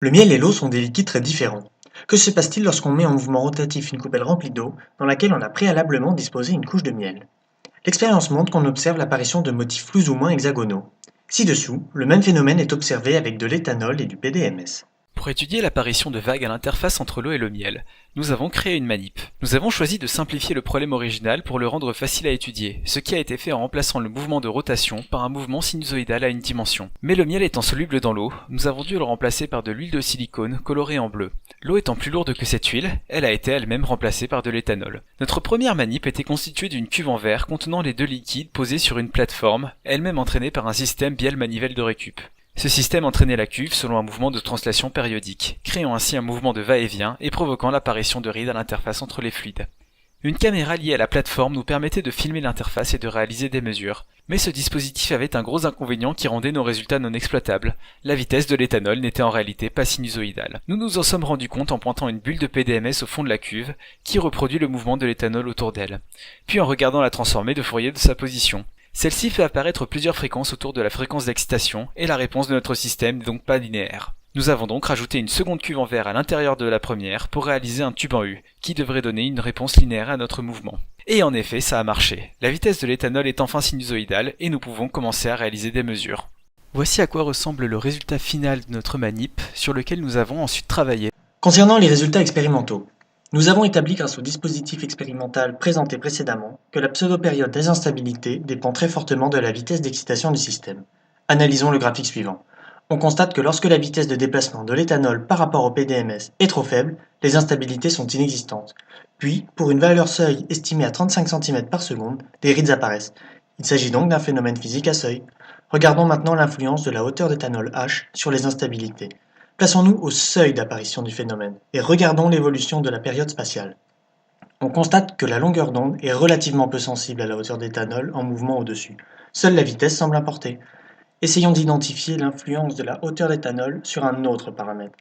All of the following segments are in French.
Le miel et l'eau sont des liquides très différents. Que se passe-t-il lorsqu'on met en mouvement rotatif une coupelle remplie d'eau dans laquelle on a préalablement disposé une couche de miel? L'expérience montre qu'on observe l'apparition de motifs plus ou moins hexagonaux. Ci-dessous, le même phénomène est observé avec de l'éthanol et du PDMS. Pour étudier l'apparition de vagues à l'interface entre l'eau et le miel, nous avons créé une manip. Nous avons choisi de simplifier le problème original pour le rendre facile à étudier, ce qui a été fait en remplaçant le mouvement de rotation par un mouvement sinusoïdal à une dimension. Mais le miel étant soluble dans l'eau, nous avons dû le remplacer par de l'huile de silicone colorée en bleu. L'eau étant plus lourde que cette huile, elle a été elle-même remplacée par de l'éthanol. Notre première manip était constituée d'une cuve en verre contenant les deux liquides posés sur une plateforme, elle-même entraînée par un système bielle-manivelle de récup. Ce système entraînait la cuve selon un mouvement de translation périodique, créant ainsi un mouvement de va-et-vient et provoquant l'apparition de rides à l'interface entre les fluides. Une caméra liée à la plateforme nous permettait de filmer l'interface et de réaliser des mesures, mais ce dispositif avait un gros inconvénient qui rendait nos résultats non exploitables. La vitesse de l'éthanol n'était en réalité pas sinusoïdale. Nous nous en sommes rendus compte en pointant une bulle de PDMS au fond de la cuve, qui reproduit le mouvement de l'éthanol autour d'elle, puis en regardant la transformer de Fourier de sa position. Celle-ci fait apparaître plusieurs fréquences autour de la fréquence d'excitation, et la réponse de notre système n'est donc pas linéaire. Nous avons donc rajouté une seconde cuve en verre à l'intérieur de la première pour réaliser un tube en U, qui devrait donner une réponse linéaire à notre mouvement. Et en effet, ça a marché. La vitesse de l'éthanol est enfin sinusoïdale, et nous pouvons commencer à réaliser des mesures. Voici à quoi ressemble le résultat final de notre manip, sur lequel nous avons ensuite travaillé. Concernant les résultats expérimentaux, nous avons établi grâce au dispositif expérimental présenté précédemment que la pseudo-période des instabilités dépend très fortement de la vitesse d'excitation du système. Analysons le graphique suivant. On constate que lorsque la vitesse de déplacement de l'éthanol par rapport au PDMS est trop faible, les instabilités sont inexistantes. Puis, pour une valeur seuil estimée à 35 cm par seconde, des rides apparaissent. Il s'agit donc d'un phénomène physique à seuil. Regardons maintenant l'influence de la hauteur d'éthanol H sur les instabilités. Plaçons-nous au seuil d'apparition du phénomène et regardons l'évolution de la période spatiale. On constate que la longueur d'onde est relativement peu sensible à la hauteur d'éthanol en mouvement au-dessus. Seule la vitesse semble importer. Essayons d'identifier l'influence de la hauteur d'éthanol sur un autre paramètre.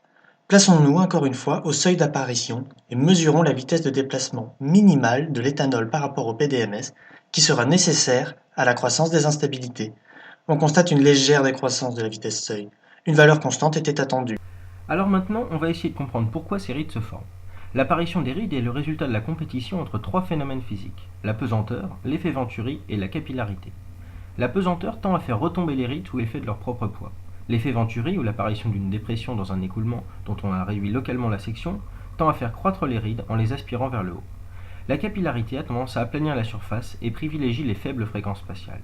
Plaçons-nous encore une fois au seuil d'apparition et mesurons la vitesse de déplacement minimale de l'éthanol par rapport au PDMS qui sera nécessaire à la croissance des instabilités. On constate une légère décroissance de la vitesse seuil. Une valeur constante était attendue. Alors maintenant, on va essayer de comprendre pourquoi ces rides se forment. L'apparition des rides est le résultat de la compétition entre trois phénomènes physiques, la pesanteur, l'effet Venturi et la capillarité. La pesanteur tend à faire retomber les rides sous l'effet de leur propre poids. L'effet Venturi, ou l'apparition d'une dépression dans un écoulement dont on a réduit localement la section, tend à faire croître les rides en les aspirant vers le haut. La capillarité a tendance à aplanir la surface et privilégie les faibles fréquences spatiales.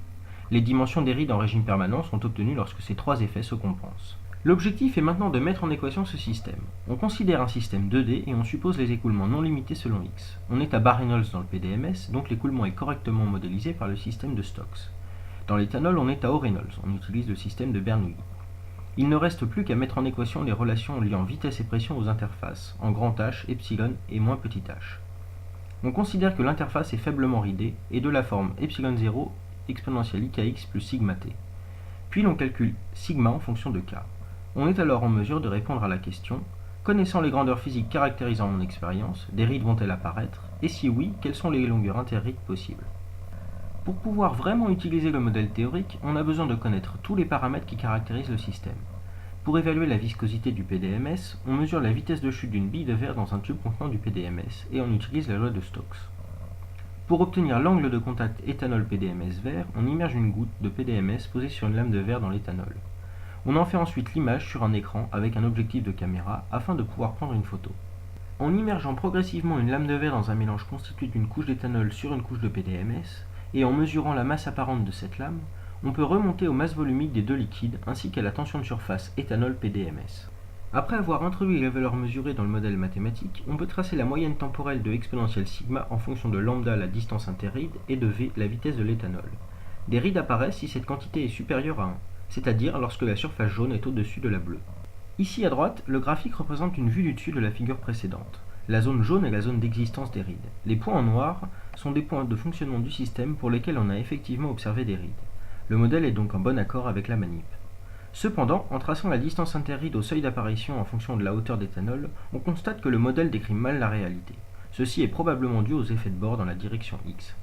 Les dimensions des rides en régime permanent sont obtenues lorsque ces trois effets se compensent. L'objectif est maintenant de mettre en équation ce système. On considère un système 2D et on suppose les écoulements non limités selon x. On est à Bar-Reynolds dans le PDMS, donc l'écoulement est correctement modélisé par le système de Stokes. Dans l'éthanol, on est à O-Reynolds, on utilise le système de Bernoulli. Il ne reste plus qu'à mettre en équation les relations liant vitesse et pression aux interfaces, en grand H, epsilon et moins petit h. On considère que l'interface est faiblement ridée et de la forme epsilon 0 exponentielle ikx plus sigma t. Puis l'on calcule sigma en fonction de k. On est alors en mesure de répondre à la question « Connaissant les grandeurs physiques caractérisant mon expérience, des rides vont-elles apparaître? Et si oui, quelles sont les longueurs interrides possibles ?» Pour pouvoir vraiment utiliser le modèle théorique, on a besoin de connaître tous les paramètres qui caractérisent le système. Pour évaluer la viscosité du PDMS, on mesure la vitesse de chute d'une bille de verre dans un tube contenant du PDMS et on utilise la loi de Stokes. Pour obtenir l'angle de contact éthanol-PDMS verre, on immerge une goutte de PDMS posée sur une lame de verre dans l'éthanol. On en fait ensuite l'image sur un écran avec un objectif de caméra afin de pouvoir prendre une photo. En immergeant progressivement une lame de verre dans un mélange constitué d'une couche d'éthanol sur une couche de PDMS, et en mesurant la masse apparente de cette lame, on peut remonter aux masses volumiques des deux liquides ainsi qu'à la tension de surface éthanol-PDMS. Après avoir introduit les valeurs mesurées dans le modèle mathématique, on peut tracer la moyenne temporelle de exponentielle sigma en fonction de lambda la distance interride et de v la vitesse de l'éthanol. Des rides apparaissent si cette quantité est supérieure à 1. C'est-à-dire lorsque la surface jaune est au-dessus de la bleue. Ici à droite, le graphique représente une vue du dessus de la figure précédente. La zone jaune est la zone d'existence des rides. Les points en noir sont des points de fonctionnement du système pour lesquels on a effectivement observé des rides. Le modèle est donc en bon accord avec la manip. Cependant, en traçant la distance interride au seuil d'apparition en fonction de la hauteur d'éthanol, on constate que le modèle décrit mal la réalité. Ceci est probablement dû aux effets de bord dans la direction X.